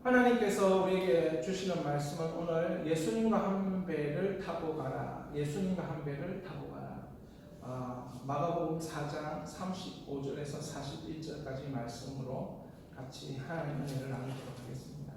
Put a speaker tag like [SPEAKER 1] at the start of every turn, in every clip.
[SPEAKER 1] 하나님께서 우리에게 주시는 말씀은 오늘 예수님과 한 배를 타고 가라. 예수님과 한 배를 타고 가라. 마가복음 4장 35절에서 41절까지 말씀으로 같이 하나님의 은혜를 나누도록 하겠습니다.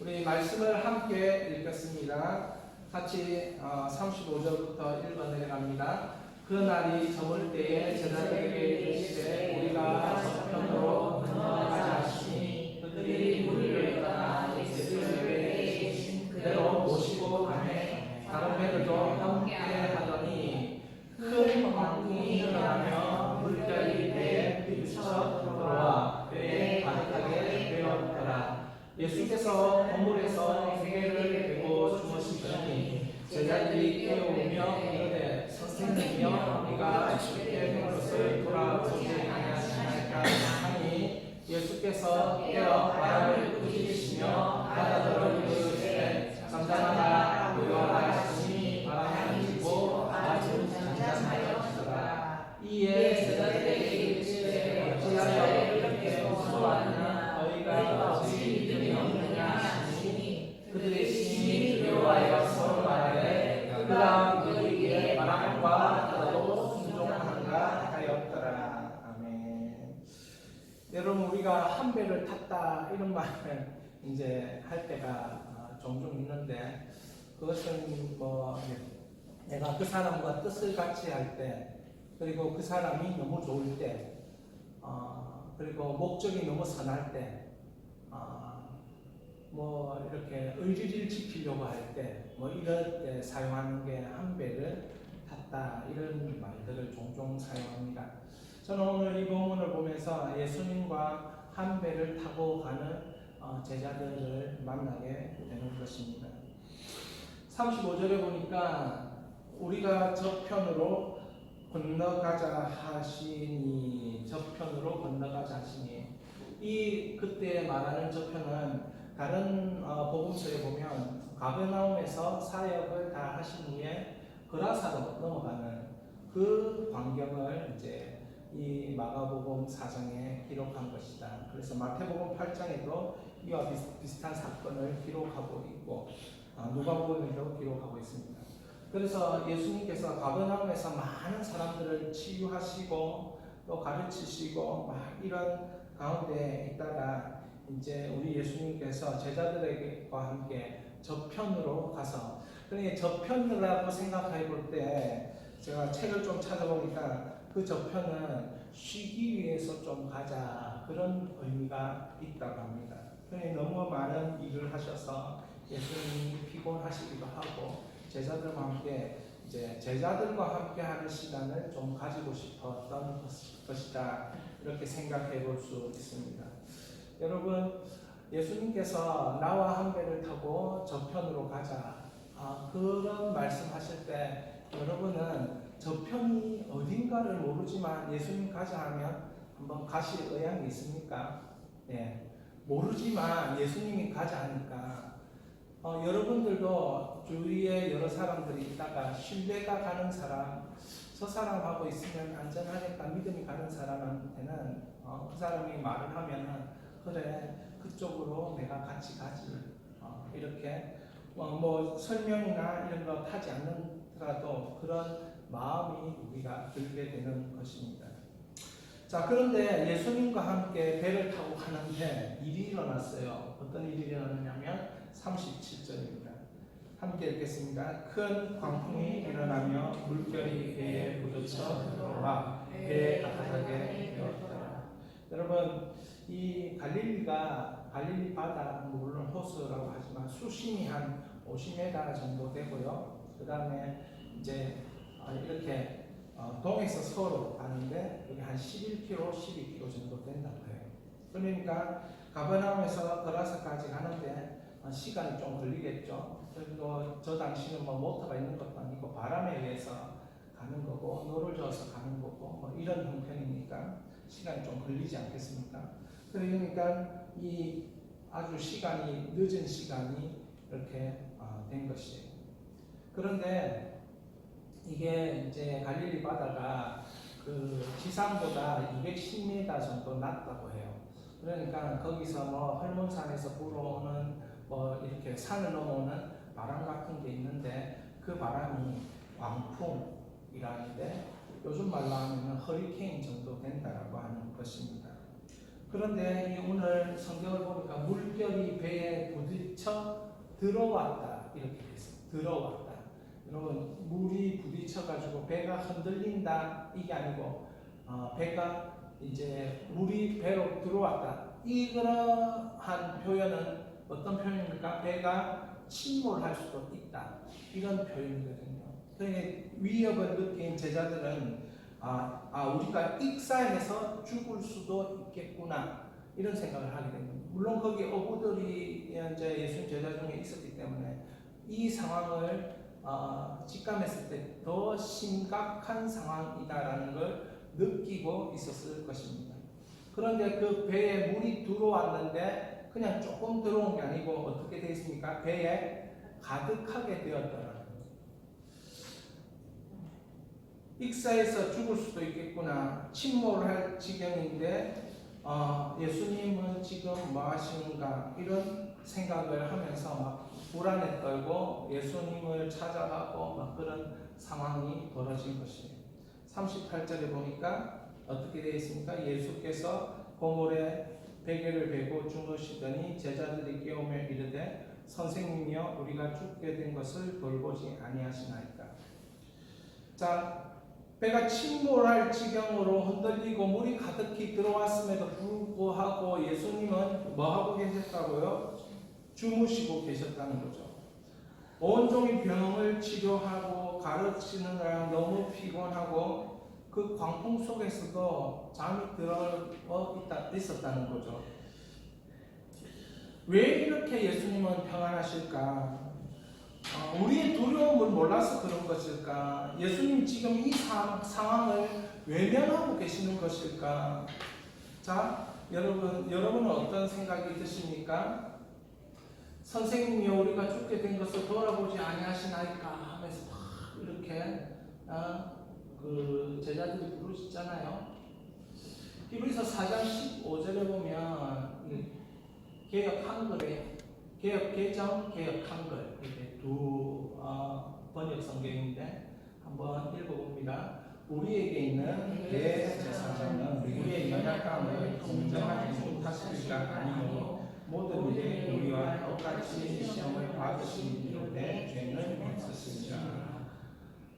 [SPEAKER 1] 우리 말씀을 함께 읽겠습니다. 같이 35절부터 읽어 내려갑니다. 그 날이 저물 때에 제자들에게 이르시되 우리가 저편으로 건너가자 하시니 그들이 무리를 떠나 예수님에게 계신 그대로 모시고 가매 다른 배들도 함께 하더니 큰 광풍이 일어나며 물결이 배에 비쳐 들어와 배에 가득하게 되었더라. 예수께서 건물에서 회개를 베고 주무시더니 제자들이 깨우며 이르되 선생님이여 우리가 쉽게 된 것을 돌아보지 아니하시나이까 하니 예수께서 깨어 바람을 꾸짖으시며 바다들을 이르시되 잠잠하라 고요하라 하시니 바람이 지고 아주 잔잔하였더라. 이에 제자들에게 이르시되 어찌하여 이렇게 무서워하느냐 너희가 어찌 믿음이 없느냐 하시니 그들의 심히 두려워하여 서로 말하되 그가 누구에게 바람과 바다도 순종하는가 하였더라. 아멘. 여러분 우리가 한 배를 탔다 이런 말을 이제 할 때가 종종 있는데 그것은 뭐 내가 그 사람과 뜻을 같이 할 때 그리고 그 사람이 너무 좋을 때 그리고 목적이 너무 선할 때 뭐 이렇게 의리를 지키려고 할 때 뭐 이럴 때 사용하는 게 한 배를 탔다 이런 말들을 종종 사용합니다. 저는 오늘 이 본문을 보면서 예수님과 한 배를 타고 가는 제자들을 만나게 되는 것입니다. 35절에 보니까 우리가 저편으로 건너가자 하시니 저편으로 건너가자 하시니 이 그때 말하는 저편은 다른 복음서에 보면 가버나움에서 사역을 다 하신 후에 그라사로 넘어가는 그 광경을 이제 이 마가복음 4장에 기록한 것이다. 그래서 마태복음 8장에도 이와 비슷한 사건을 기록하고 있고 누가복음에도 기록하고 있습니다. 그래서 예수님께서 가버나움에서 많은 사람들을 치유하시고 또 가르치시고 막 이런 가운데 있다가 이제 우리 예수님께서 제자들과 함께 저편으로 가서 그러니까 저편이라고 생각해 볼 때 제가 책을 좀 찾아보니까 그 저편은 쉬기 위해서 좀 가자 그런 의미가 있다고 합니다. 그러니까 너무 많은 일을 하셔서 예수님이 피곤하시기도 하고 제자들과 함께 이제 제자들과 함께 하는 시간을 좀 가지고 싶었던 것이다 이렇게 생각해 볼 수 있습니다. 여러분 예수님께서 나와 한 배를 타고 저편으로 가자 그런 말씀하실 때 여러분은 저편이 어딘가를 모르지만 예수님 가자 하면 한번 가실 의향이 있습니까? 네. 모르지만 예수님이 가자 하니까 여러분들도 주위에 여러 사람들이 있다가 신뢰가 가는 사람 저 사람하고 있으면 안전하겠다 믿음이 가는 사람한테는 그 사람이 말을 하면은 그래 그쪽으로 내가 같이 가지 이렇게 뭐 설명이나 이런 거 하지 않는다도 그런 마음이 우리가 들게 되는 것입니다. 자 그런데 예수님과 함께 배를 타고 가는데 일이 일어났어요. 어떤 일이 일어났냐면 37절입니다. 함께 읽겠습니다. 큰 광풍이 일어나며 물결이 배에 부딪혀 들어와 배에 가득하게 되었더라. 여러분 이 갈릴리 바다 물론 호수라고 하지만 수심이 한 50m 정도 되고요. 그 다음에 이제 이렇게 동에서 서로 가는데 여기 한 11km, 12km 정도 된다고 해요. 그러니까 가버나움에서 거라사까지 가는데 시간이 좀 걸리겠죠. 그리고 저 당시는 뭐 모터가 있는 것도 아니고 바람에 의해서 가는 거고 노를 저어서 가는 거고 뭐 이런 형편이니까 시간이 좀 걸리지 않겠습니까? 그러니까 이 아주 시간이 늦은 시간이 이렇게 된 것이에요. 그런데 이게 이제 갈릴리 바다가 그 지상보다 210m 정도 낮다고 해요. 그러니까 거기서 뭐 헐몬산에서 불어오는 뭐 이렇게 산을 넘어오는 바람 같은 게 있는데 그 바람이 광풍이라는데 요즘 말로 하면 허리케인 정도 된다라고 하는 것입니다. 그런데 오늘 성경을 보니까 물결이 배에 부딪혀 들어왔다 이렇게 돼 있어요. 들어왔다. 여러분 물이 부딪혀가지고 배가 흔들린다 이게 아니고 배가 이제 물이 배로 들어왔다. 이러한 표현은 어떤 표현입니까? 배가 침몰할 수도 있다. 이런 표현이거든요. 그러니까 위협을 느낀 제자들은 우리가 익사해서 죽을 수도 있겠구나 이런 생각을 하게 됩니다. 물론 거기 어부들이 이제 예수님 제자 중에 있었기 때문에 이 상황을 직감했을 때 더 심각한 상황이다라는 걸 느끼고 있었을 것입니다. 그런데 그 배에 물이 들어왔는데 그냥 조금 들어온 게 아니고 어떻게 되어 있습니까? 배에 가득하게 되었더라. 익사해서 죽을 수도 있겠구나. 침몰할 지경인데 예수님은 지금 뭐 하시는가 이런 생각을 하면서 막 불안에 떨고 예수님을 찾아가고 막 그런 상황이 벌어진 것이에요. 38절에 보니까 어떻게 되어 있습니까? 예수께서 고물에 베개를 베고 주무시더니 제자들이 깨우며 이르되 선생님이여 우리가 죽게 된 것을 돌보지 아니하시나이까. 자, 배가 침몰할 지경으로 흔들리고 물이 가득히 들어왔음에도 불구하고 예수님은 뭐 하고 계셨다고요? 주무시고 계셨다는 거죠. 온종일 병을 치료하고 가르치는 거랑 너무 피곤하고 그 광풍 속에서도 잠이 있었다는 거죠. 왜 이렇게 예수님은 평안하실까? 우리의 두려움을 몰라서 그런 것일까? 예수님 지금 이 상황을 외면하고 계시는 것일까? 자, 여러분은 어떤 생각이 드십니까? 선생님이 우리가 죽게 된 것을 돌아보지 아니하시나이까 하면서 막 이렇게 그 제자들이 부르시잖아요. 히브리서 4장 15절에 보면 개역 한글에 개역 개정, 개역 한글 이렇게 두 번역 성경인데 한번 읽어봅니다. 우리에게 있는 대제사장은 우리의 연약함을 공정하지 못하시리가 아니요 모든 일에 우리와 똑같이 시험을 받으시는데 죄는 없으시리라.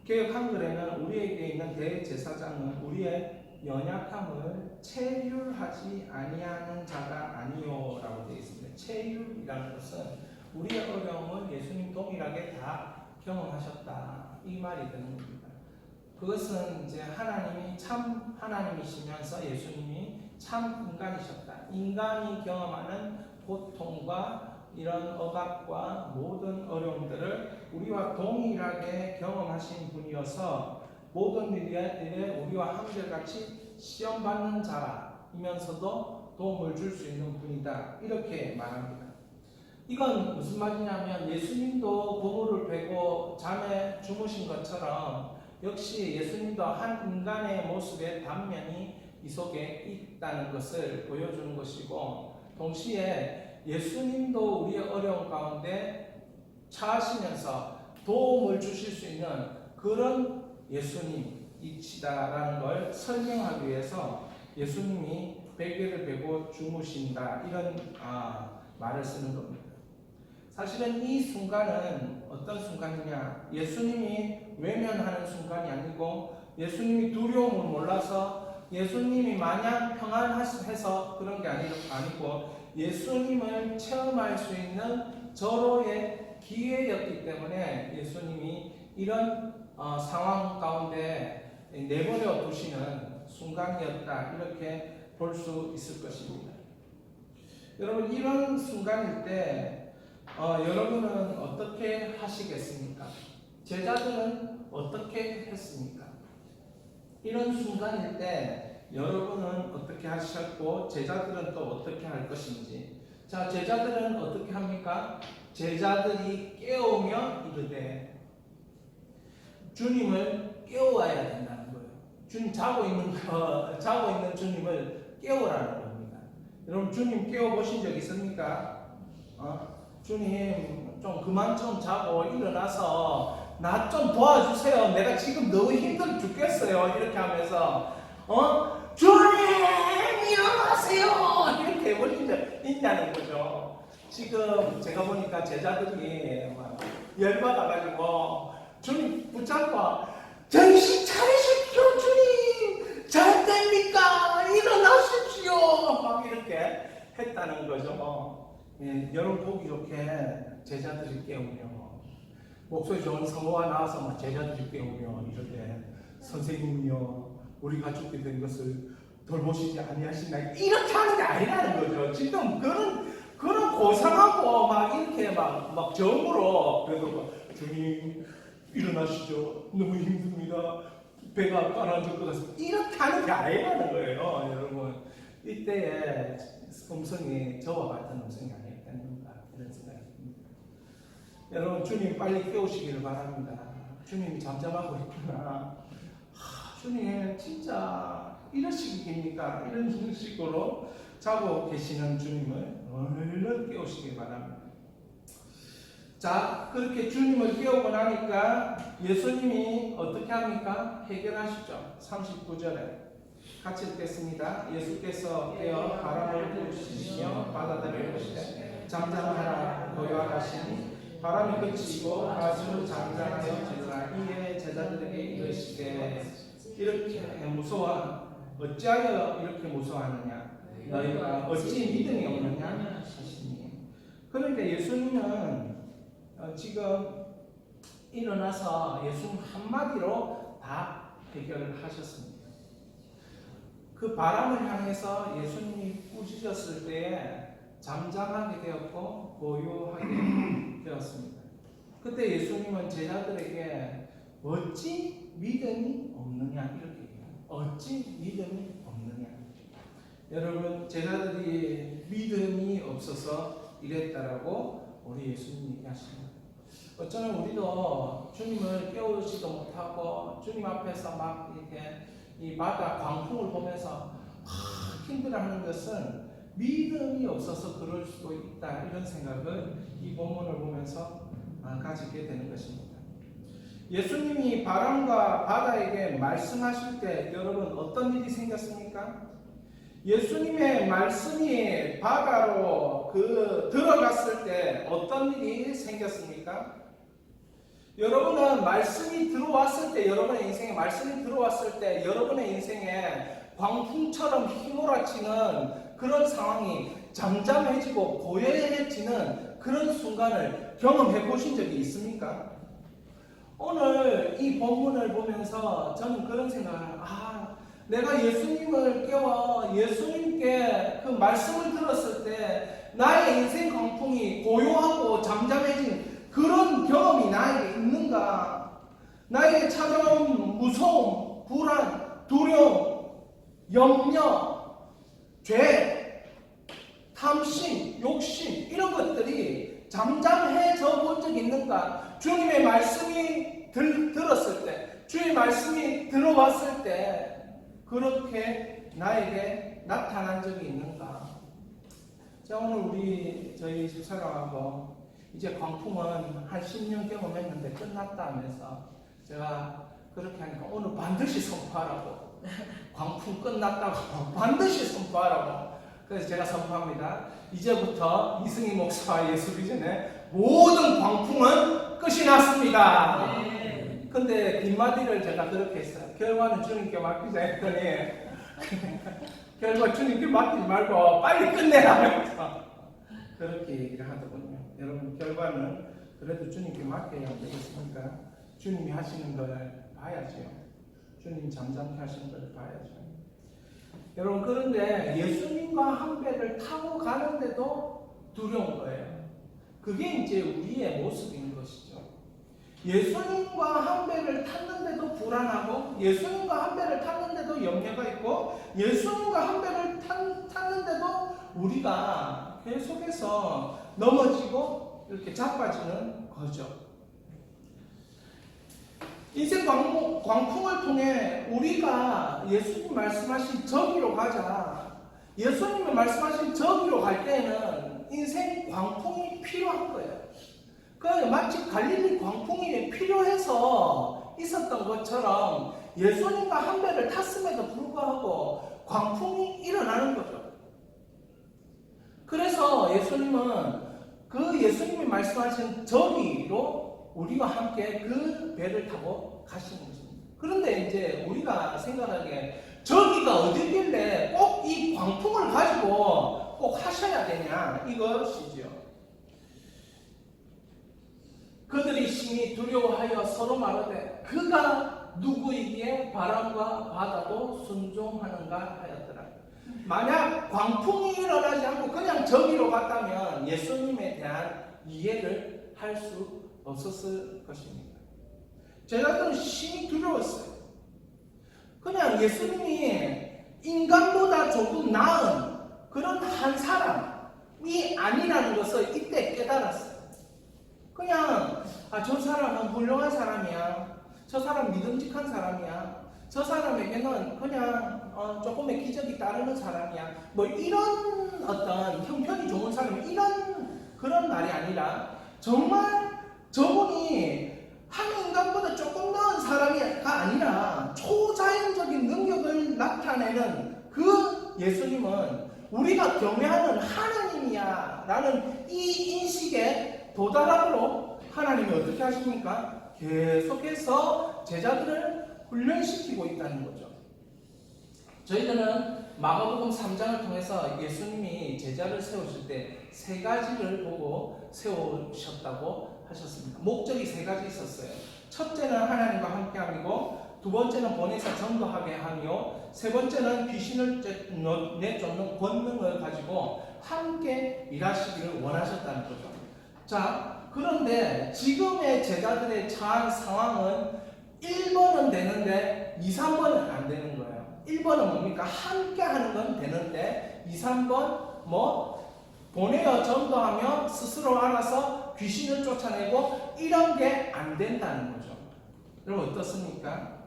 [SPEAKER 1] 개역 한글에는 우리에게 있는 대제사장은 우리의 연약함을 체휼하지 아니하는 자가 아니요라고 되어 있습니다. 체휼이라는 것은 우리의 어려움을 예수님 동일하게 다 경험하셨다 이 말이 되는 겁니다. 그것은 이제 하나님이 참 하나님이시면서 예수님이 참 인간이셨다. 인간이 경험하는 고통과 이런 억압과 모든 어려움들을 우리와 동일하게 경험하신 분이어서 모든 일에 우리와 한결같이 시험받는 자이면서도 도움을 줄 수 있는 분이다. 이렇게 말합니다. 이건 무슨 말이냐면 예수님도 고물을 베고 잠에 주무신 것처럼 역시 예수님도 한 인간의 모습의 단면이 이 속에 있다는 것을 보여주는 것이고 동시에 예수님도 우리의 어려움 가운데 처하시면서 도움을 주실 수 있는 그런 예수님이시다라는 걸 설명하기 위해서 예수님이 베개를 베고 주무신다 이런 말을 쓰는 겁니다. 사실은 이 순간은 어떤 순간이냐? 예수님이 외면하는 순간이 아니고 예수님이 두려움을 몰라서 예수님이 마냥 평안해서 그런 게 아니고 예수님을 체험할 수 있는 절호의 기회였기 때문에 예수님이 이런 상황 가운데 내버려 두시는 순간이었다 이렇게 볼 수 있을 것입니다. 여러분 이런 순간일 때 여러분은 어떻게 하시겠습니까? 제자들은 어떻게 했습니까? 이런 순간일 때 여러분은 어떻게 하셨고 제자들은 또 어떻게 할 것인지. 자, 제자들은 어떻게 합니까? 제자들이 깨우며 이르되 주님을 깨워야 된다는 거예요. 주님 자고 있는 주님을 깨우라는 겁니다. 여러분 주님 깨워보신 적 있습니까? 주님 좀 그만 좀 자고 일어나서 나 좀 도와주세요. 내가 지금 너무 힘들어 죽겠어요. 이렇게 하면서 주님 일어나세요. 이렇게 해보신 적 있냐는 거죠. 지금 제가 보니까 제자들이 막 열받아가지고 주님 붙잡고 정신 차리십시오 주님 잘 됩니까 일어나십시오 막 이렇게 했다는 거죠. 예, 여러분 보기 좋게 제자들이 깨우며 목소리 좋은 성모가 나와서 막 제자들이 깨우며 이럴 때 선생님이요 우리 가족이 된 것을 돌보시지 아니하시나 이렇게 하는 게 아니라는 거죠. 지금 그런 고상하고 막 이렇게 막 정으로 그래도 주님 일어나시죠. 너무 힘듭니다. 배가 가라앉을 것 같습니다. 이렇게 하는 게 아니라는 거예요, 여러분. 이때의 음성이 저와 같은 음성이 아니겠는가 이런 생각이 듭니다. 여러분 주님 빨리 깨우시기를 바랍니다. 주님이 잠잠하고 있구나. 주님 진짜 이러시기입니까? 이런 식으로 자고 계시는 주님을 얼른 깨우시기 바랍니다. 자, 그렇게 주님을 깨우고 나니까 예수님이 어떻게 합니까? 해결하시죠. 39절에 같이 읽겠습니다. 예수께서 깨어 바람을 부으시며 바다들을 보시되 잠잠하라 고요하라 하시니 바람이 그치고 아주 잠잠하여지더라. 이에 제자들에게 이르시되 이렇게 어찌하여 이렇게 무서워하느냐? 너희가 어찌 믿음이 없느냐? 하시니. 그러니까 예수님은 지금 일어나서 예수님 한마디로 다 해결을 하셨습니다. 그 바람을 향해서 예수님이 꾸짖었을 때에 잠잠하게 되었고 고요하게 되었습니다. 그때 예수님은 제자들에게 어찌 믿음이 없느냐 이렇게 얘기해요. 어찌 믿음이 없느냐. 여러분 제자들이 믿음이 없어서 이랬다라고 우리 예수님이 얘기하십니다. 어쩌면 우리도 주님을 깨우지도 못하고 주님 앞에서 막 이렇게 이 바다 광풍을 보면서 힘들어하는 것은 믿음이 없어서 그럴 수도 있다 이런 생각을 이 본문을 보면서 가지게 되는 것입니다. 예수님이 바람과 바다에게 말씀하실 때 여러분 어떤 일이 생겼습니까? 예수님의 말씀이 바다로 들어갔을 때 어떤 일이 생겼습니까? 여러분은 말씀이 들어왔을 때 여러분의 인생에 말씀이 들어왔을 때 여러분의 인생에 광풍처럼 휘몰아치는 그런 상황이 잠잠해지고 고요해지는 그런 순간을 경험해 보신 적이 있습니까? 오늘 이 본문을 보면서 저는 그런 생각을 내가 예수님을 깨워 예수님께 그 말씀을 들었을 때 나의 인생 광풍이 고요하고 잠잠해진 그런 경험이 나에게 있는가? 나에게 찾아온 무서움, 불안, 두려움, 염려, 죄, 탐심, 욕심 이런 것들이 잠잠해져 본 적이 있는가? 주님의 말씀이 들었을 때, 주의 말씀이 들어왔을 때 그렇게 나에게 나타난 적이 있는가? 자, 오늘 저희 집사람하고 이제 광풍은 한 10년 경험했는데 끝났다 하면서 제가 그렇게 하니까 오늘 반드시 선포하라고 광풍 끝났다고 반드시 선포하라고 그래서 제가 선포합니다. 이제부터 이승희 목사와 예수비전의 모든 광풍은 끝이 났습니다. 근데 뒷마디를 제가 그렇게 했어요. 결과는 주님께 맡기자 했더니 결과 주님께 맡기지 말고 빨리 끝내라면서 그렇게 얘기를 하더군요. 여러분 결과는 그래도 주님께 맡겨야 되겠습니까? 주님이 하시는 걸 봐야죠. 주님이 잠잠케 하시는 걸 봐야죠. 여러분 그런데 예수님과 한 배를 타고 가는데도 두려운 거예요. 그게 이제 우리의 모습인 것이죠. 예수님과 한 배를 탔는데도 불안하고 예수님과 한 배를 탔는데도 염려가 있고 예수님과 한 배를 탔는데도 우리가 계속해서 넘어지고 이렇게 자빠지는 거죠. 인생 광풍을 통해 우리가 예수님 말씀하신 저기로 가자. 예수님이 말씀하신 저기로 갈 때에는 인생 광풍이 필요한 거예요. 그 마치 갈릴리 광풍이 필요해서 있었던 것처럼 예수님과 한 배를 탔음에도 불구하고 광풍이 일어나는 거죠. 그래서 예수님이 말씀하신 저기로 우리와 함께 그 배를 타고 가시는 것입니다. 그런데 이제 우리가 생각하기에 저기가 어디길래 꼭 이 광풍을 가지고 꼭 하셔야 되냐 이것이지요. 그들이 심히 두려워하여 서로 말하되 그가 누구이기에 바람과 바다도 순종하는가 하였더라. 만약 광풍이 일어나지 않고 그냥 저기로 갔다면 예수님에 대한 이해를 할 수 없었을 것입니다. 제자들은 심히 두려웠어요. 그냥 예수님이 인간보다 조금 나은 그런 한 사람이 아니라는 것을 이때 깨달았어요. 그냥 저 사람은 훌륭한 사람이야. 저 사람 믿음직한 사람이야. 저 사람에게는 그냥 조금의 기적이 따르는 사람이야. 뭐 이런 어떤 형편이 좋은 사람 이런 그런 말이 아니라 정말 저분이 한 인간보다 조금 나은 사람이가 아니라 초자연적인 능력을 나타내는 그 예수님은 우리가 경외하는 하나님이야 라는 이 인식에 도달하도록 하나님이 어떻게 하십니까? 계속해서 제자들을 훈련시키고 있다는 거죠. 저희들은 마가복음 3장을 통해서 예수님이 제자를 세우실 때 세 가지를 보고 세우셨다고 하셨습니다. 목적이 세 가지 있었어요. 첫째는 하나님과 함께함이고, 두 번째는 보내사 전도하게 하며, 세 번째는 귀신을 내쫓는 권능을 가지고 함께 일하시기를 원하셨다는 거죠. 자, 그런데 지금의 제자들의 처한 상황은 1번은 되는데 2, 3번은 안 되는 거예요. 1번은 뭡니까? 함께 하는 건 되는데 2, 3번 보내어 전도하며 스스로 알아서 귀신을 쫓아내고 이런 게 안 된다는 거죠. 여러분 어떻습니까?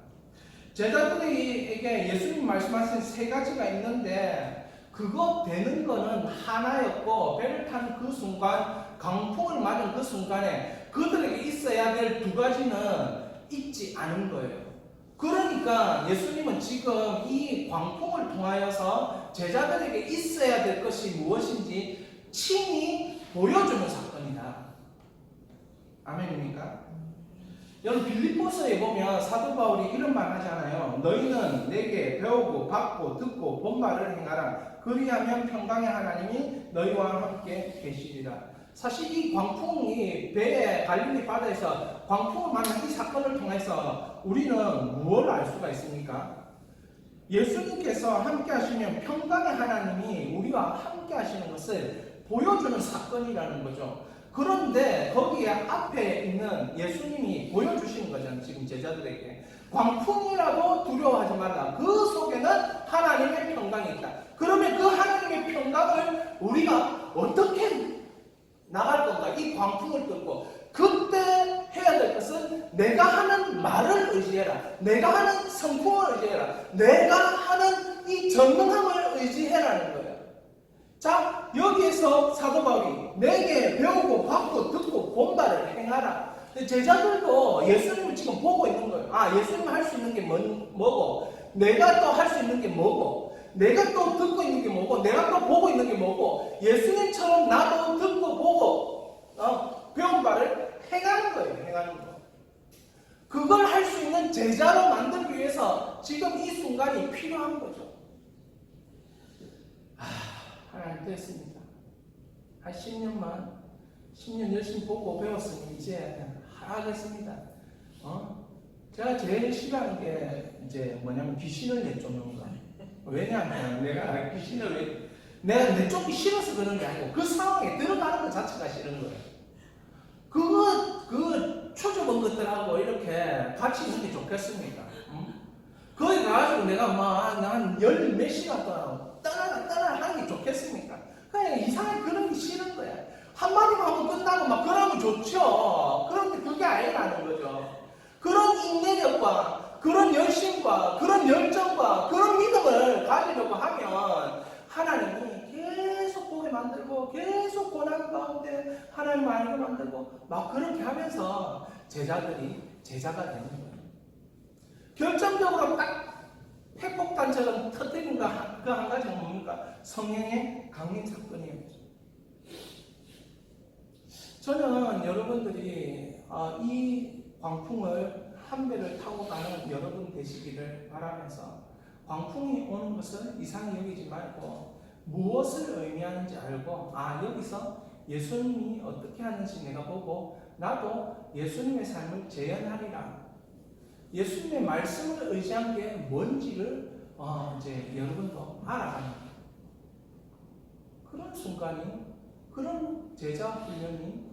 [SPEAKER 1] 제자들에게 예수님 말씀하신 세 가지가 있는데 그거 되는 거는 하나였고, 배를 탄 그 순간, 강풍을 맞은 그 순간에 그들에게 있어야 될 두 가지는 있지 않은 거예요. 그러니까 예수님은 지금 이 광풍을 통하여서 제자들에게 있어야 될 것이 무엇인지 친히 보여주는 사건이다. 아멘입니까? 여러분 빌립보서에 보면 사도 바울이 이런 말 하잖아요. 너희는 내게 배우고 받고 듣고 본 말을 행하라. 그리하면 평강의 하나님이 너희와 함께 계시리라. 사실 이 광풍이 배에 갈릴리 바다에서 광풍을 만난 이 사건을 통해서 우리는 무엇을 알 수가 있습니까? 예수님께서 함께 하시면 평강의 하나님이 우리와 함께 하시는 것을 보여주는 사건이라는 거죠. 그런데 거기에 앞에 있는 예수님이 보여주시는 거잖아요. 지금 제자들에게 광풍이라도 두려워하지 말라. 그 속에는 하나님의 평강이 있다. 그러면 그 하나님의 평강을 우리가 어떻게 나갈 건가? 이 광풍을 뚫고 그때 해야 될 것은 내가 하는 말을 의지해라. 내가 하는 성품을 의지해라. 내가 하는 이 전능함을 의지해라는 거예요. 자, 여기에서 사도 바울이 내게 배우고 받고 듣고 본 바를 행하라. 제자들도 예수님을 지금 보고 있는 거예요. 예수님이 할 수 있는 게 뭐고, 내가 또 할 수 있는 게 뭐고, 내가 또 듣고 있는 게 뭐고, 내가 또 보고 있는 게 뭐고, 예수님처럼 나도 듣고 보고 배운 바를 행하는 거예요. 행하는 거. 그걸 할 수 있는 제자로 만들기 위해서 지금 이 순간이 필요한 거죠. 하나님 됐습니다. 한 10년 열심히 보고 배웠으니 이제 하겠습니다. 제가 제일 싫어하는 게 이제 뭐냐면 귀신을 내쫓는 거. 왜냐하면 내가 귀신을 내가 내쫓기 싫어서 그런 게 아니고 그 상황에 들어가는 것 자체가 싫은 거예요. 그 초조한 것들하고 이렇게 같이 있는 게 좋겠습니까? 거기 가가지고 내가 한 열 몇 시간 동안 떠나라 하는 게 좋겠습니까? 그냥 이상하게 그런 게 싫은 거야. 한마디만 하고 끝나고 막 그러면 좋죠. 그런데 그게 아니라는 거죠. 그런 인내력과 그런 열심과 그런 열정과 그런 믿음을 가지려고 하면 하나님 만들고 계속 고난 가운데 하나님 알게 만들고 막 그렇게 하면서 제자들이 제자가 되는 거예요. 결정적으로 딱 핵폭탄처럼 터뜨린 그 한 가지가 뭡니까? 성령의 강림 사건이었죠. 저는 여러분들이 이 광풍을 한 배를 타고 가는 여러분 되시기를 바라면서 광풍이 오는 것을 이상히 여기지 말고 무엇을 의미하는지 알고 여기서 예수님이 어떻게 하는지 내가 보고 나도 예수님의 삶을 재현하리라. 예수님의 말씀을 의지한 게 뭔지를 이제 여러분도 알아가는 그런 순간이, 그런 제자 훈련이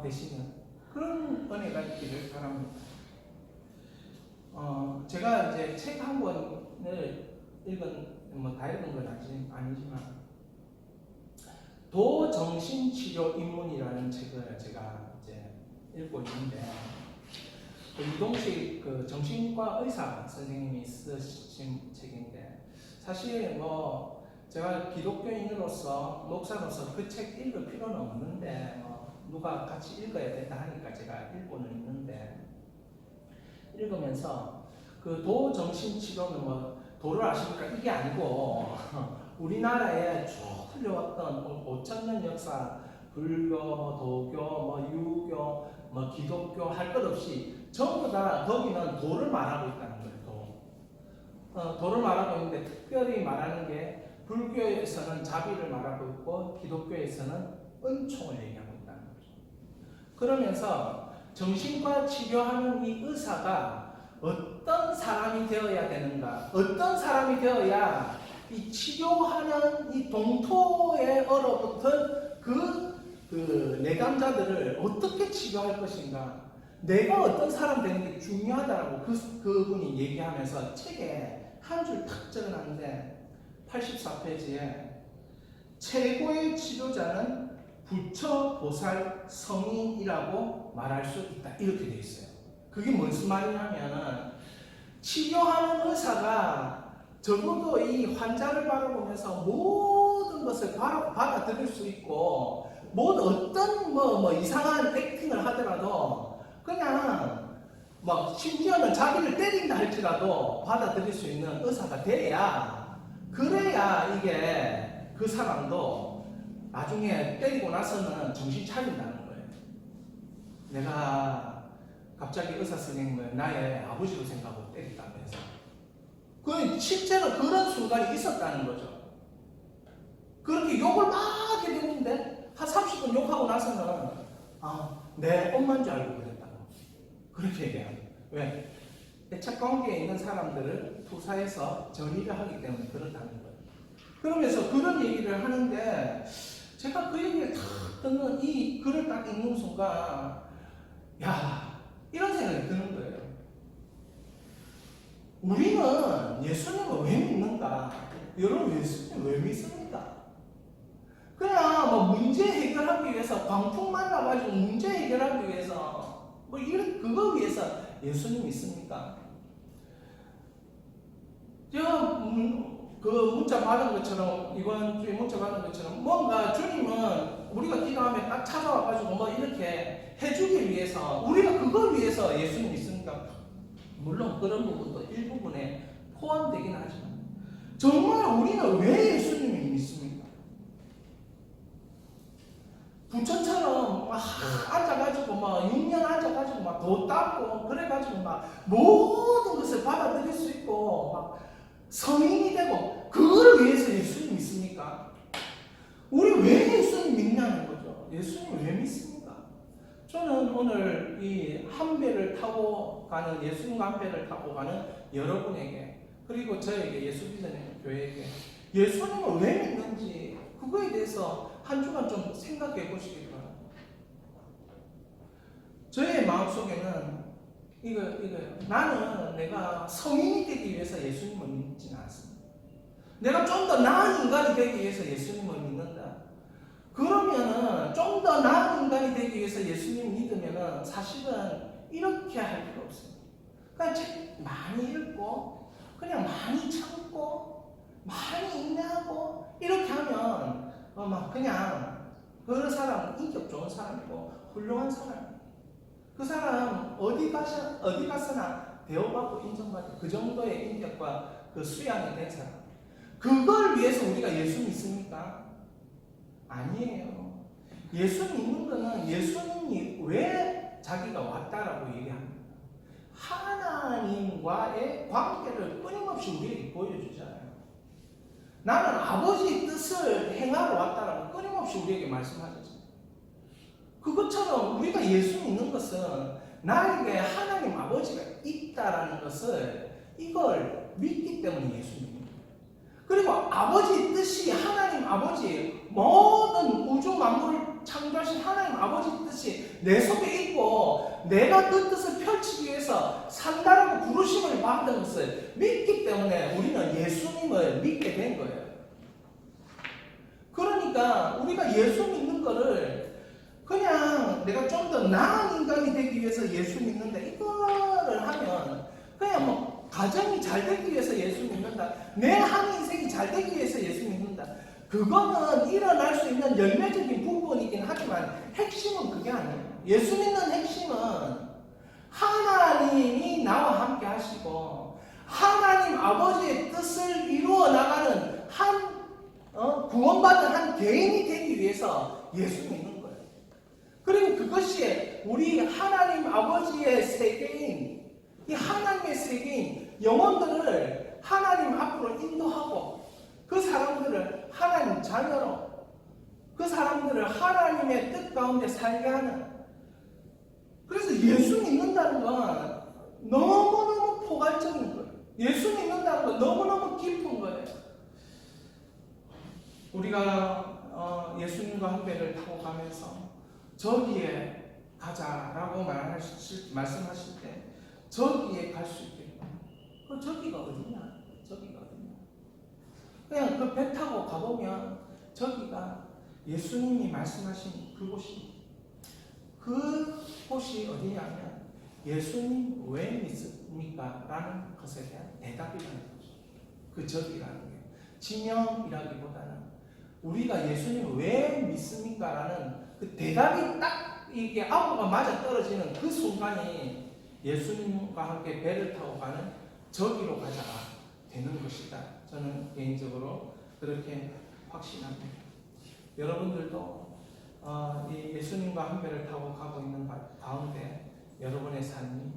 [SPEAKER 1] 되시는 그런 은혜가 있기를 바랍니다. 제가 이제 책 한 권을 다 읽은 건 아니지만 도정신치료 입문이라는 책을 제가 이제 읽고 있는데 이동식 그 정신과 의사 선생님이 쓰신 책인데 사실 제가 기독교인으로서 목사로서 그 책 읽을 필요는 없는데 누가 같이 읽어야 된다 하니까 제가 읽고는 있는데 읽으면서 그 도정신치료는 도를 아십니까? 이게 아니고 우리나라에 쭉 흘러왔던 5,000년 역사 불교, 도교, 유교, 기독교 할 것 없이 전부 다 거기는 도를 말하고 있다는 거예요. 도를 말하고 있는데 특별히 말하는 게 불교에서는 자비를 말하고 있고 기독교에서는 은총을 얘기하고 있다는 거죠. 그러면서 정신과 치료하는 이 의사가 어떤 사람이 되어야 되는가, 어떤 사람이 되어야 이 치료하는 이 동토에 얼어붙은 그 내감자들을 어떻게 치료할 것인가, 내가 어떤 사람 되는 게 중요하다고 그분이 얘기하면서 책에 한 줄 탁 적어놨는데 84페이지에 최고의 치료자는 부처, 보살, 성인이라고 말할 수 있다 이렇게 되어 있어요. 그게 무슨 말이냐면 치료하는 의사가 적어도 이 환자를 바라보면서 모든 것을 받아들일 수 있고 어떤 이상한 액팅을 하더라도 그냥 심지어는 자기를 때린다 할지라도 받아들일 수 있는 의사가 그래야 이게 그 사람도 나중에 때리고 나서는 정신 차린다는 거예요. 내가 갑자기 의사 선생님을 나의 아버지로 생각하고 때렸다면서. 실제로 그런 순간이 있었다는 거죠. 그렇게 욕을 막 하게 되는데 한 30분 욕하고 나서는 내 엄마인 줄 알고 그랬다고. 그렇게 얘기합니다. 왜? 애착 관계에 있는 사람들을 투사해서 전이를 하기 때문에 그렇다는 거예요. 그러면서 그런 얘기를 하는데 제가 그 얘기를 딱 듣는 이 글을 딱 읽는 순간 이런 생각이 드는 거예요. 우리는 예수님을 왜 믿는가? 여러분 예수님 왜 믿습니까? 그냥 문제 해결하기 위해서 광풍 만나가지고 문제 해결하기 위해서 그거 위해서 예수님 믿습니까? 제가 그 문자 받은 것처럼 이번 주에 문자 받은 것처럼 뭔가 주님은 우리가 기도하면 딱 찾아와가지고 이렇게 해주기 위해서 우리가 그걸 위해서 예수님 믿습니까? 물론 그런 부분도 일부분에 포함되긴 하지만 정말 우리는 왜 예수님을 믿습니까? 부처처럼 앉아가지고 6년 앉아가지고 도 닦고 그래가지고 모든 것을 받아들일 수 있고 성인이 되고 그거를 위해서 예수님 믿습니까? 우리 왜 예수님 믿냐는 거죠. 예수님 왜 믿습니까? 저는 오늘 이 한 배를 타고 가는 예수님과 한 배를 타고 가는 여러분에게 그리고 저에게 예수비전의 교회에게 예수님을 왜 믿는지 그거에 대해서 한 주간 좀 생각해 보시기 바랍니다. 저의 마음속에는 나는 내가 성인이 되기 위해서 예수님을 믿지는 않습니다. 내가 좀 더 나은 인간이 되기 위해서 예수님을 믿는다. 그러면은 좀 더 나은 인간이 되기 위해서 예수님 믿으면은 사실은 이렇게 할 필요 없습니다. 그냥 책 많이 읽고 그냥 많이 참고 많이 인내하고 이렇게 하면 막 그냥 그 사람은 인격 좋은 사람이고 훌륭한 사람이에요. 그 사람 어디 가서나 대우받고 인정받고 그 정도의 인격과 그 수양이 된 사람. 그걸 위해서 우리가 예수 믿습니까? 아니에요. 예수 믿는 거는 예수님이 왜 자기가 왔다라고 얘기합니다. 하나님과의 관계를 끊임없이 우리에게 보여주잖아요. 나는 아버지의 뜻을 행하러 왔다라고 끊임없이 우리에게 말씀하셨죠. 그것처럼 우리가 예수 믿는 것은 나에게 하나님 아버지가 있다라는 것을 이걸 믿기 때문에 예수 믿는 거예요. 그리고 아버지의 뜻이 하나님 아버지 모든 우주 만물을 창조하신 하나님 아버지 뜻이 내 속에 있고 내가 그 뜻을 펼치기 위해서 산다라고 부르심을 받은 것을 믿기 때문에 우리는 예수님을 믿게 된 거예요. 그러니까 우리가 예수 믿는 거를 그냥 내가 좀 더 나은 인간이 되기 위해서 예수 믿는다 이거를 하면 그냥 뭐 가정이 잘 되기 위해서 예수 믿는다, 내 한 인생이 잘 되기 위해서 예수 믿는다, 그거는 일어날 수 있는 열매적인 부분이긴 하지만 핵심은 그게 아니에요. 예수 믿는 핵심은 하나님이 나와 함께 하시고 하나님 아버지의 뜻을 이루어 나가는 구원받은 한 개인이 되기 위해서 예수 믿는 거예요. 그리고 그것이 우리 하나님 아버지의 세계인, 이 하나님의 세계인 영혼들을 하나님 앞으로 인도하고 그 사람들을 하나님 자녀로, 그 사람들을 하나님의 뜻 가운데 살게 하는, 그래서 예수 믿는다는 건 너무너무 포괄적인 거예요. 예수 믿는다는 건 너무너무 깊은 거예요. 우리가 예수님과 한 배를 타고 가면서 저기에 가자라고 말씀하실 때 저기에 갈 수 있겠다. 그 저기가 어디냐? 저기가 어디냐? 그냥 그 배 타고 가보면 저기가 예수님이 말씀하신 그곳이, 그곳이 어디냐면 예수님 왜 믿습니까? 라는 것에 대한 대답이라는 거죠. 그 저기라는 게 진영이라기보다는 우리가 예수님 왜 믿습니까? 라는 그 대답이 딱 이게 아우가 맞아 떨어지는 그 순간이 예수님과 함께 배를 타고 가는 저기로 가자가 되는 것이다. 저는 개인적으로 그렇게 확신합니다. 여러분들도 이 예수님과 한 배를 타고 가고 있는 가운데 여러분의 삶이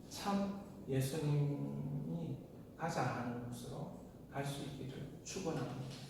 [SPEAKER 1] 참 예수님이 가자 하는 곳으로 갈 수 있기를 축원합니다.